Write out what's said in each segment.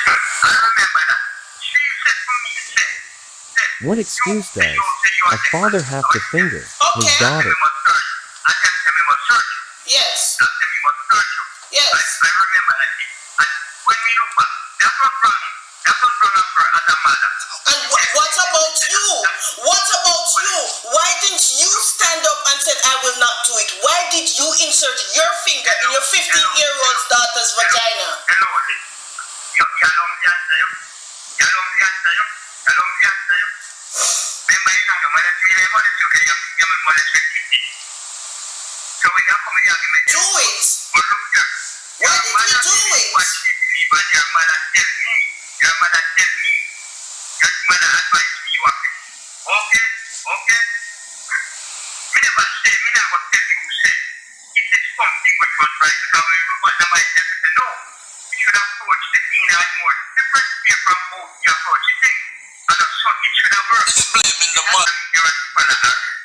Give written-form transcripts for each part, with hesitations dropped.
I remember that. She said to me, What excuse does a father have to finger his daughter? Yes. Yes. I remember that. And when we look back, that's what wrong. That's what wrong for as a mother. And what about you? What about you? Why didn't you stand up and said, I will not do it? Why did you insert your finger in your 15-year-old daughter's vagina? Hello. Do it. Why did you do it? Your mother tell me. Your mother advised me you have it. Okay. Me never say, me never tell you say, it is something which was right. Because when you look at the myself, you say, no, you should approach the thing in a more different way from how you approach the thing. And so it should have worked. He's blaming the mother.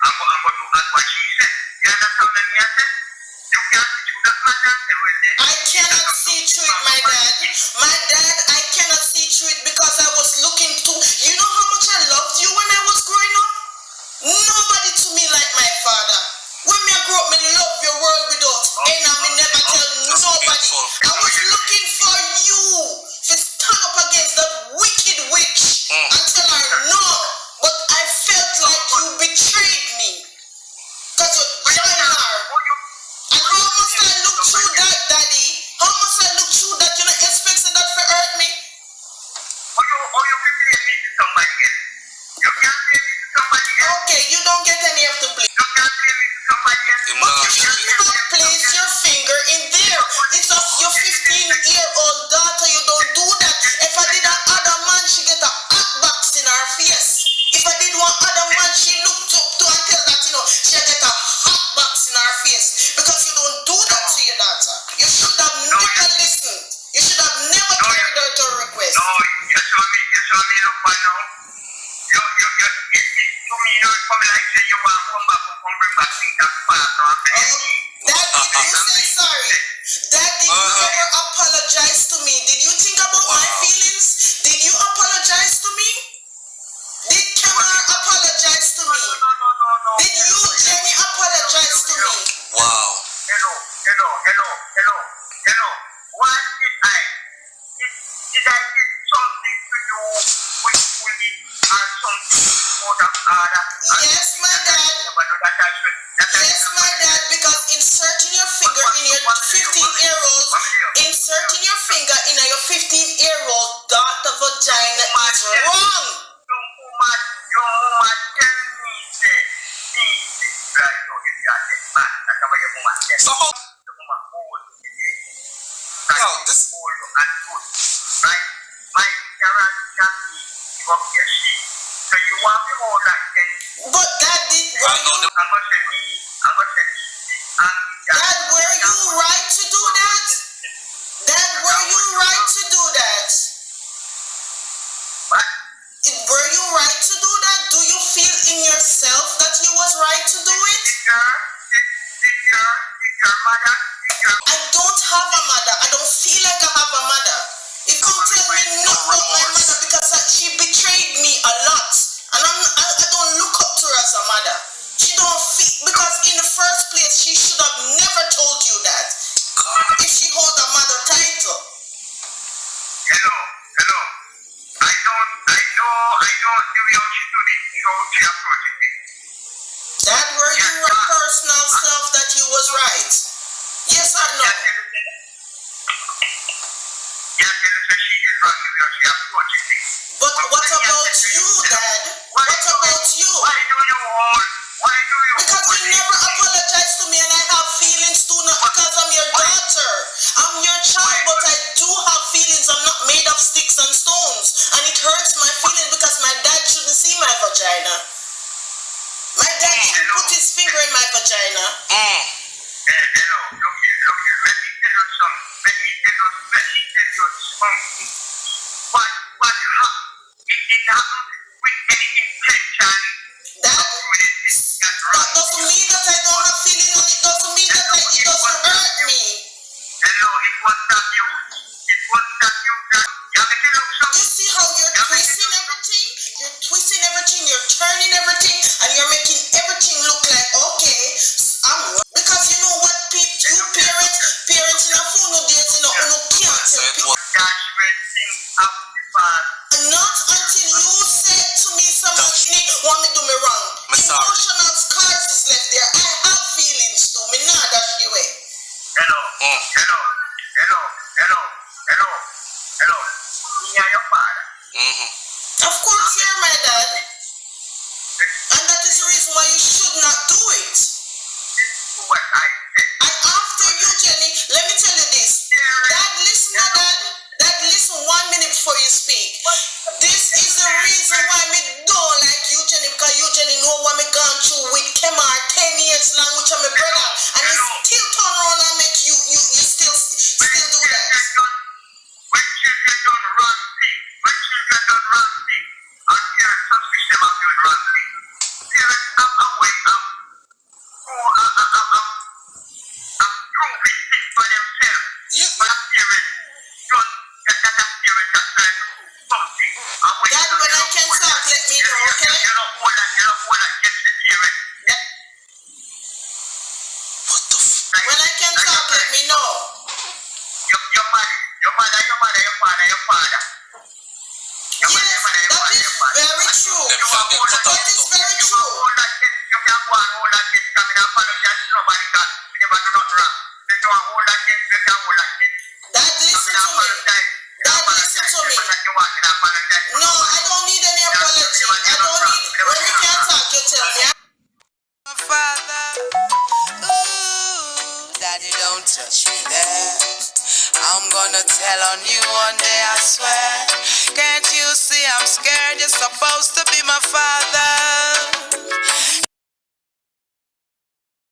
I'm going to do as what she said. You understand what I said? You can't see through that matter. I cannot see through it, my dad. My dad, I cannot see through it because I was looking to. You know how much I loved you when I was growing up? Nobody to me like my father. When me grew up, me love your world without end and me never tell nobody. I was looking for you to stand up against that wicked witch until I know. But I felt like you betrayed me. Because you joined her. And how must I look through that, Daddy? How must I look through that? You don't expect that to hurt me? Or you can blame me to somebody else. You can't blame me to somebody else. Okay, you don't get any of the blame. You can't blame me to somebody else. But you should not place your finger in there. It's of your 15-year-old daughter. You don't do that. If I did another man, she get a hot box in her face. If I did one other man, she looked up to and tell that, she get a hot box in her face. Because you don't do that to your daughter. You should have never listened. You should have never carried out a request. No, you saw me look for now. You to me, it's coming like say you want to come back and bring back things that fast now. Dad, did you say sorry? Dad, did you ever apologize to me? Did you think about my feelings? Did you apologize to me? Did Kamar apologize to me? No. Did you, Jenny, apologize to me? Wow. Hello. Why did I? Did I did something to you willfully or something out of order? Yes, my dad. Yes, my dad, because inserting your finger in your 15-year-old, inserting your finger in your 15-year-old daughter vagina is wrong. Your mama tell me say, this is right, you get man. That's how your mama tell me. So how? Your mama hold you today. This hold you and good. Right? My parents can be give up your shit. So you want me hold that then? But Dad, I'm gonna say me. Dad, were you right to do that? Dad, were you right to do that? What? Were you right to do that? Do you feel in yourself that you was right to do it? Did your mother? I don't have a mother. I don't feel like I have a mother. If you tell me not about my mother because she betrayed me a lot. And I don't look up to her as a mother. She don't feel, because in the first place she should have never told you that. If she hold a mother title. Hello. I don't do how she do it, how she approaches me. That were your personal self that you was right. Yes or no? Yes, she is wrong the way she approaches me. But what about you, Dad? What about you? Why do you? Because you never apologize to me and I have feelings too, not because I'm your daughter. I'm your child, but I do have feelings. I'm not made of sticks and stones. And it hurts my feelings because my dad shouldn't see my vagina. My dad shouldn't put his finger in my vagina. Hello, look here. Let me tell you something. What happened? It didn't happen with any intention. That doesn't mean that I don't have feelings, and it doesn't mean that it doesn't hurt me. Hello, it was not you. You have to Not until you said to me somebody want me do me wrong. Emotional scars is left there. I have feelings too. Me not that you way. Hello. Me and your father. Of course you're my dad. And that is the reason why you should not do it. This is what I said. And after you, Jenny, let me tell you this. Dad, listen, Dad. Dad, listen 1 minute before you speak. This is the reason why me don't like you, Jenny, because you, Jenny, know what me gone through with Kemar 10 years long, which I'm a brother, and he still turn around and make you still do that. When children done wrong things, our parents suspect them of doing wrong things. Parents have a way of proving things for themselves. But a parent done that a parent has tried to prove something. And Dad, when I can talk, let me know, okay? You don't hold that against the parent. When I can talk, let me know. Your mother, your father. Yes, that is very true. That is very true. You can go and hold that against them. I apologize to nobody because we never do nothing wrong. They don't hold that against you, can hold that against you. Dad, listen to me. Dad, listen to me. No, I don't need any apology. I don't need, when we can't talk, you tell me. My father, ooh, daddy, don't touch me there. I'm gonna tell on you one day, I swear. Can't you see I'm scared? You're supposed to be my father.